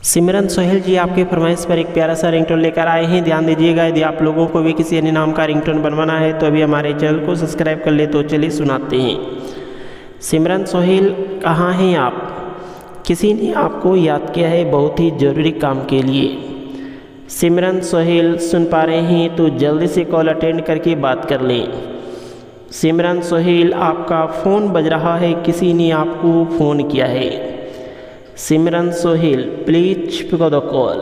सिमरन सोहेल जी आपके फरमाइश पर एक प्यारा सा रिंगटोन लेकर आए हैं। ध्यान दीजिएगा, यदि आप लोगों को भी किसी अन्य नाम का रिंगटोन बनवाना है तो अभी हमारे चैनल को सब्सक्राइब कर ले। तो चलिए सुनाते हैं। सिमरन सोहेल, कहाँ हैं आप? किसी ने आपको याद किया है बहुत ही ज़रूरी काम के लिए। सिमरन सोहेल, सुन पा रहे हैं तो जल्दी से कॉल अटेंड करके बात कर लें। सिमरन सोहेल, आपका फ़ोन बज रहा है, किसी ने आपको फ़ोन किया है। Simran Sohail, please pick up the call.